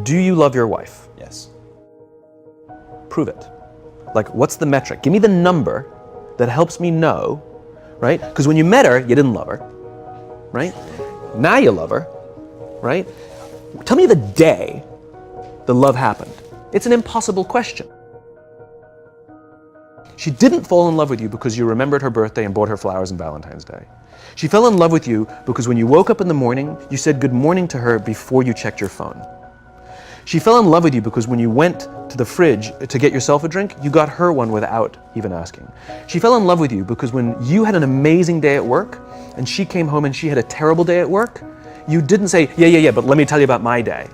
Do you love your wife? Yes. Prove it. Like, what's the metric? Give me the number that helps me know, right? Because when you met her, you didn't love her, right? Now you love her, right? Tell me the day the love happened. It's an impossible question. She didn't fall in love with you because you remembered her birthday and bought her flowers on Valentine's Day. She fell in love with you because when you woke up in the morning, you said good morning to her before you checked your phone. She fell in love with you because when you went to the fridge to get yourself a drink, you got her one without even asking. She fell in love with you because when you had an amazing day at work and she came home and she had a terrible day at work, you didn't say, yeah, but let me tell you about my day.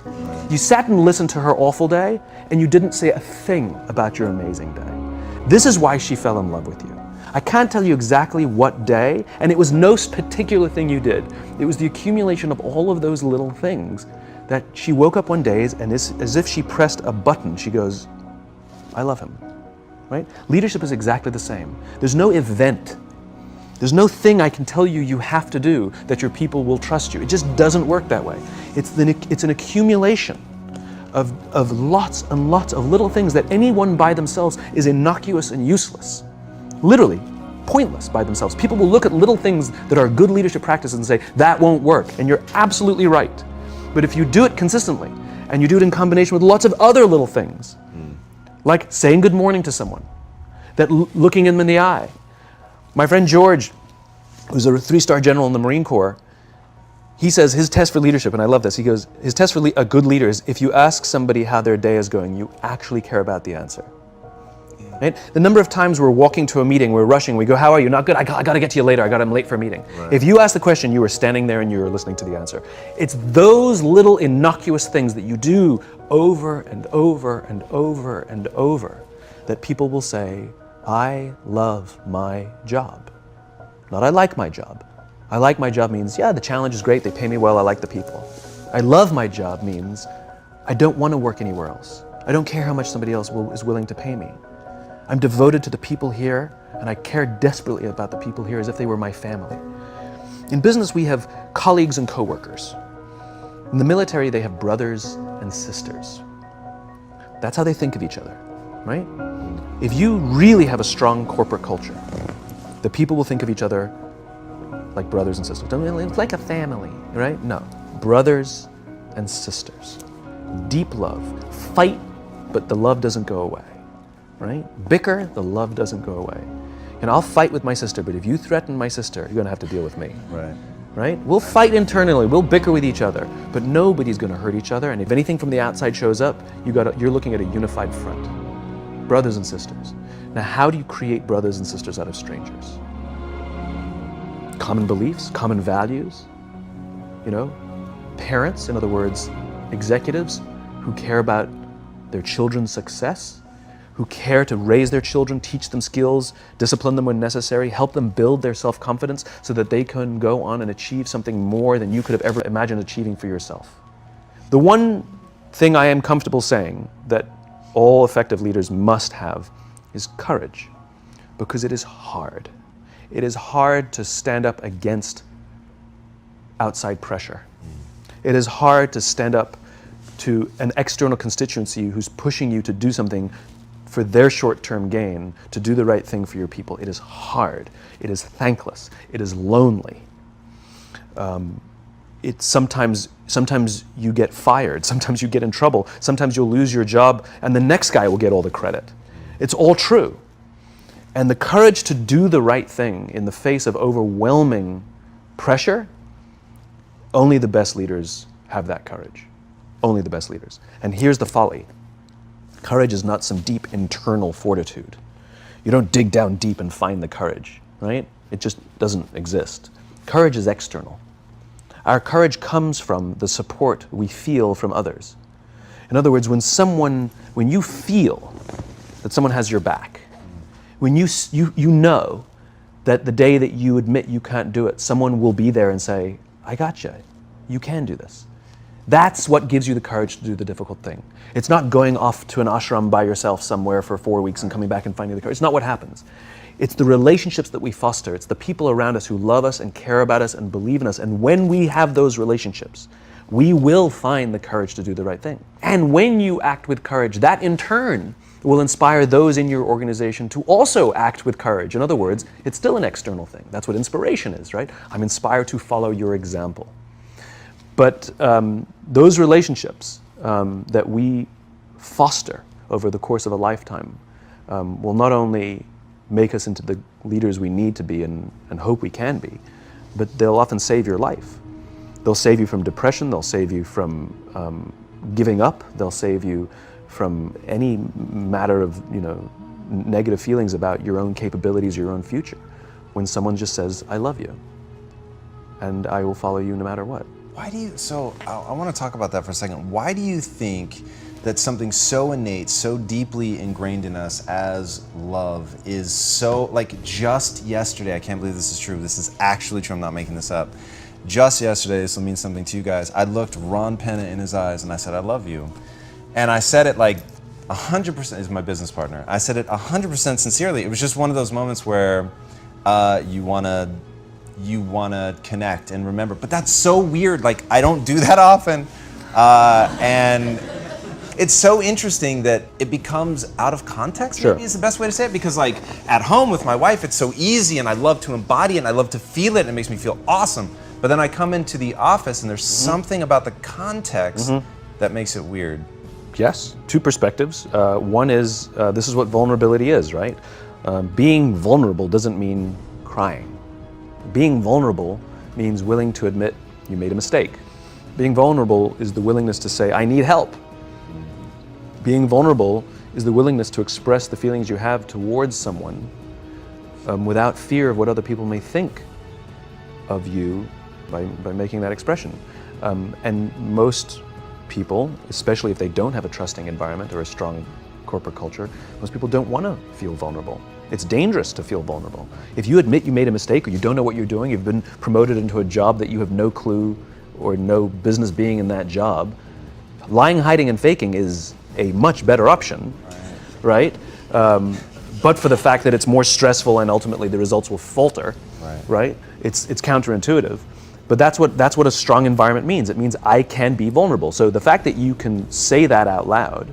You sat and listened to her awful day and you didn't say a thing about your amazing day. This is why she fell in love with you. I can't tell you exactly what day, and it was no particular thing you did. It was the accumulation of all of those little things that she woke up one day and as if she pressed a button, she goes, I love him, right? Leadership is exactly the same. There's no event. There's no thing I can tell you you have to do that your people will trust you. It just doesn't work that way. It's an accumulation of lots and lots of little things that anyone by themselves is innocuous and useless. Literally, pointless by themselves. People will look at little things that are good leadership practices and say, that won't work, and you're absolutely right. But if you do it consistently, and you do it in combination with lots of other little things, like saying good morning to someone, that looking them in the eye. My friend George, who's a 3-star general in the Marine Corps, he says his test for leadership, and I love this, he goes, his test for a good leader is if you ask somebody how their day is going, you actually care about the answer. Right? The number of times we're walking to a meeting, we're rushing, we go, how are you? Not good, I got to get to you later, I'm late for a meeting. Right. If you ask the question, you were standing there and you were listening to the answer. It's those little innocuous things that you do over and over and over and over that people will say, I love my job. Not I like my job. I like my job means, yeah, the challenge is great, they pay me well, I like the people. I love my job means, I don't want to work anywhere else. I don't care how much somebody else is willing to pay me. I'm devoted to the people here, and I care desperately about the people here as if they were my family. In business, we have colleagues and coworkers. In the military, they have brothers and sisters. That's how they think of each other, right? If you really have a strong corporate culture, the people will think of each other like brothers and sisters. It's like a family, right? No, brothers and sisters. Deep love. Fight, but the love doesn't go away. Right? Bicker, the love doesn't go away. And I'll fight with my sister, but if you threaten my sister, you're going to have to deal with me. Right. Right? We'll fight internally, we'll bicker with each other, but nobody's going to hurt each other. And if anything from the outside shows up, you're looking at a unified front. Brothers and sisters. Now, how do you create brothers and sisters out of strangers? Common beliefs, common values. You know, parents, in other words, executives who care about their children's success, who care to raise their children, teach them skills, discipline them when necessary, help them build their self-confidence so that they can go on and achieve something more than you could have ever imagined achieving for yourself. The one thing I am comfortable saying that all effective leaders must have is courage, because it is hard. It is hard to stand up against outside pressure. It is hard to stand up to an external constituency who's pushing you to do something for their short-term gain, to do the right thing for your people. It is hard. It is thankless. It is lonely. It's sometimes you get fired. Sometimes you get in trouble. Sometimes you'll lose your job and the next guy will get all the credit. It's all true. And the courage to do the right thing in the face of overwhelming pressure, only the best leaders have that courage. Only the best leaders. And here's the folly. Courage is not some deep internal fortitude. You don't dig down deep and find the courage, right? It just doesn't exist. Courage is external. Our courage comes from the support we feel from others. In other words, when you feel that someone has your back, when you know that the day that you admit you can't do it, someone will be there and say, I got you. You can do this. That's what gives you the courage to do the difficult thing. It's not going off to an ashram by yourself somewhere for 4 weeks and coming back and finding the courage. It's not what happens. It's the relationships that we foster. It's the people around us who love us and care about us and believe in us. And when we have those relationships, we will find the courage to do the right thing. And when you act with courage, that in turn will inspire those in your organization to also act with courage. In other words, it's still an external thing. That's what inspiration is, right? I'm inspired to follow your example. But those relationships that we foster over the course of a lifetime will not only make us into the leaders we need to be and hope we can be, but they'll often save your life. They'll save you from depression, they'll save you from giving up, they'll save you from any matter of negative feelings about your own capabilities, your own future. When someone just says, I love you, and I will follow you no matter what. Why do you, so I want to talk about that for a second. Why do you think that something so innate, so deeply ingrained in us as love is so, like just yesterday, I can't believe this is true, this is actually true, I'm not making this up. Just yesterday, this will mean something to you guys, I looked Ron Penna in his eyes and I said, I love you. And I said it like 100%, is my business partner, I said it 100% sincerely. It was just one of those moments where you wanna connect and remember, but that's so weird, like I don't do that often. And it's so interesting that it becomes out of context, Sure. maybe is the best way to say it, because like at home with my wife, it's so easy and I love to embody it and I love to feel it and it makes me feel awesome. But then I come into the office and there's something about the context that makes it weird. Yes, two perspectives. One is, this is what vulnerability is, right? Being vulnerable doesn't mean crying. Being vulnerable means willing to admit you made a mistake. Being vulnerable is the willingness to say, I need help. Being vulnerable is the willingness to express the feelings you have towards someone without fear of what other people may think of you by making that expression. And most people, especially if they don't have a trusting environment or a strong corporate culture, most people don't want to feel vulnerable. It's dangerous to feel vulnerable. If you admit you made a mistake or you don't know what you're doing, you've been promoted into a job that you have no clue or no business being in that job, lying, hiding, and faking is a much better option, right? But for the fact that it's more stressful and ultimately the results will falter, right? It's counterintuitive. But that's what a strong environment means. It means I can be vulnerable. So the fact that you can say that out loud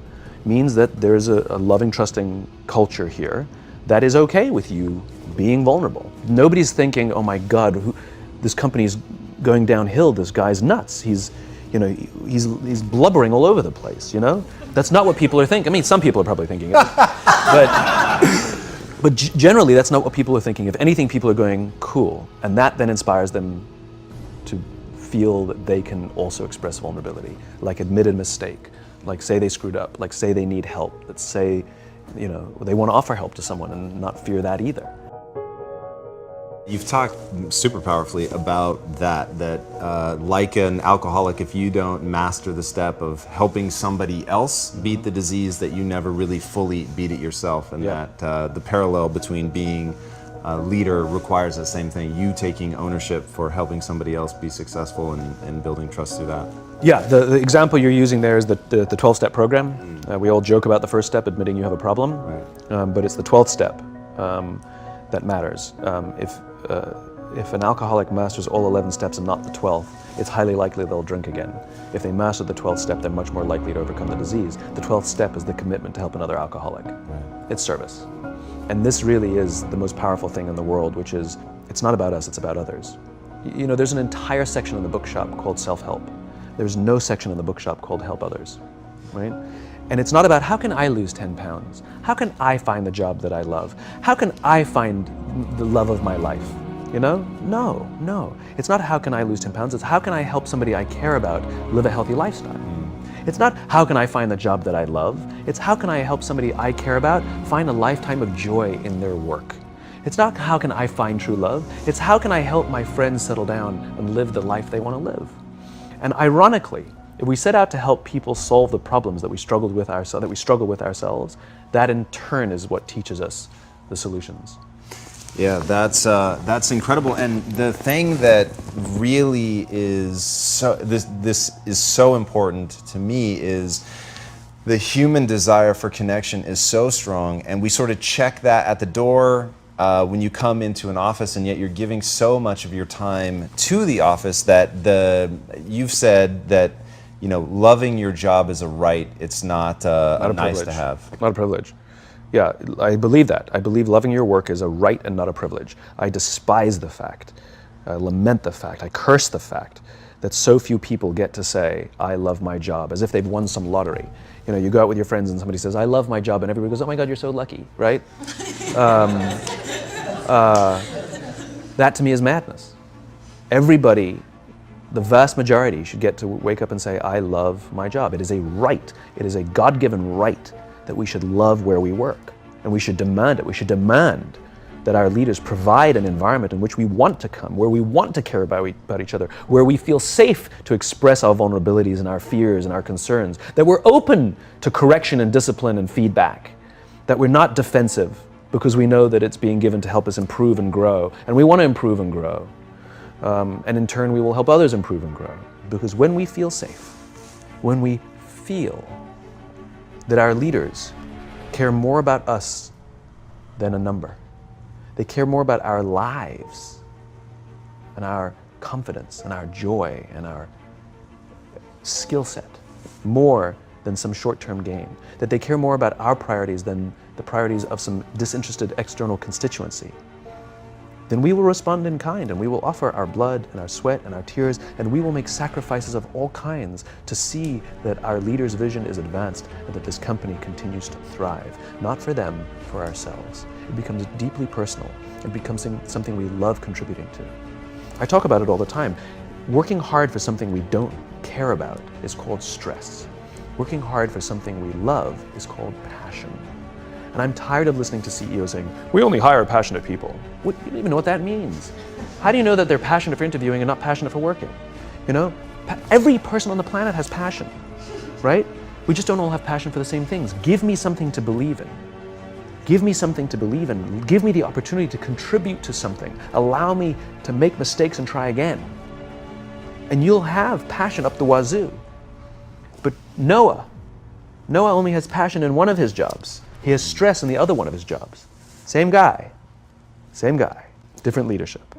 means that there's a loving, trusting culture here that is okay with you being vulnerable. Nobody's thinking, oh my God, this company's going downhill, this guy's nuts. He's blubbering all over the place, That's not what people are thinking. I mean, some people are probably thinking it. But generally, that's not what people are thinking. If anything, people are going, cool. And that then inspires them to feel that they can also express vulnerability, like admit a mistake, like say they screwed up, like say they need help, let's say, they want to offer help to someone and not fear that either. You've talked super powerfully about that like an alcoholic, if you don't master the step of helping somebody else beat the disease, that you never really fully beat it yourself, and that the parallel between being a leader requires the same thing, you taking ownership for helping somebody else be successful and building trust through that. Yeah, the example you're using there is the 12-step program. We all joke about the first step, admitting you have a problem, but it's the 12th step that matters. If an alcoholic masters all 11 steps and not the 12th, it's highly likely they'll drink again. If they master the 12th step, they're much more likely to overcome the disease. The 12th step is the commitment to help another alcoholic. It's service. And this really is the most powerful thing in the world, which is, it's not about us, it's about others. There's an entire section in the bookshop called self-help. There's no section in the bookshop called help others, right? And it's not about how can I lose 10 pounds? How can I find the job that I love? How can I find the love of my life? No. It's not how can I lose 10 pounds, it's how can I help somebody I care about live a healthy lifestyle. It's not how can I find the job that I love, it's how can I help somebody I care about find a lifetime of joy in their work. It's not how can I find true love, it's how can I help my friends settle down and live the life they want to live. And ironically, if we set out to help people solve the problems that we struggle with ourselves, that in turn is what teaches us the solutions. Yeah, that's incredible. And the thing that really is so this is so important to me is the human desire for connection is so strong, and we sort of check that at the door. when you come into an office, and yet you're giving so much of your time to the office that you've said that, you know, loving your job is a right. It's not a nice to have. Not a privilege. Yeah, I believe that. I believe loving your work is a right and not a privilege. I despise the fact, I lament the fact, I curse the fact that so few people get to say, I love my job, as if they've won some lottery. You know, you go out with your friends and somebody says, I love my job, and everybody goes, oh my God, you're so lucky, right? That to me is madness. Everybody, the vast majority, should get to wake up and say, I love my job. It is a right. It is a God-given right that we should love where we work. And we should demand it. We should demand that our leaders provide an environment in which we want to come, where we want to care about each other, where we feel safe to express our vulnerabilities and our fears and our concerns, that we're open to correction and discipline and feedback, that we're not defensive because we know that it's being given to help us improve and grow, and we want to improve and grow. And in turn, we will help others improve and grow. Because when we feel safe, when we feel that our leaders care more about us than a number, they care more about our lives and our confidence and our joy and our skill set more than some short-term gain, that they care more about our priorities than the priorities of some disinterested external constituency, then we will respond in kind, and we will offer our blood and our sweat and our tears, and we will make sacrifices of all kinds to see that our leader's vision is advanced and that this company continues to thrive, not for them, for ourselves. It becomes deeply personal. It becomes something we love contributing to. I talk about it all the time. Working hard for something we don't care about is called stress. Working hard for something we love is called passion. And I'm tired of listening to CEOs saying, we only hire passionate people. You don't even know what that means. How do you know that they're passionate for interviewing and not passionate for working? You know, every person on the planet has passion, right? We just don't all have passion for the same things. Give me something to believe in. Give me something to believe in. Give me the opportunity to contribute to something. Allow me to make mistakes and try again. And you'll have passion up the wazoo. But Noah only has passion in one of his jobs. He has stress in the other one of his jobs. Same guy, different leadership.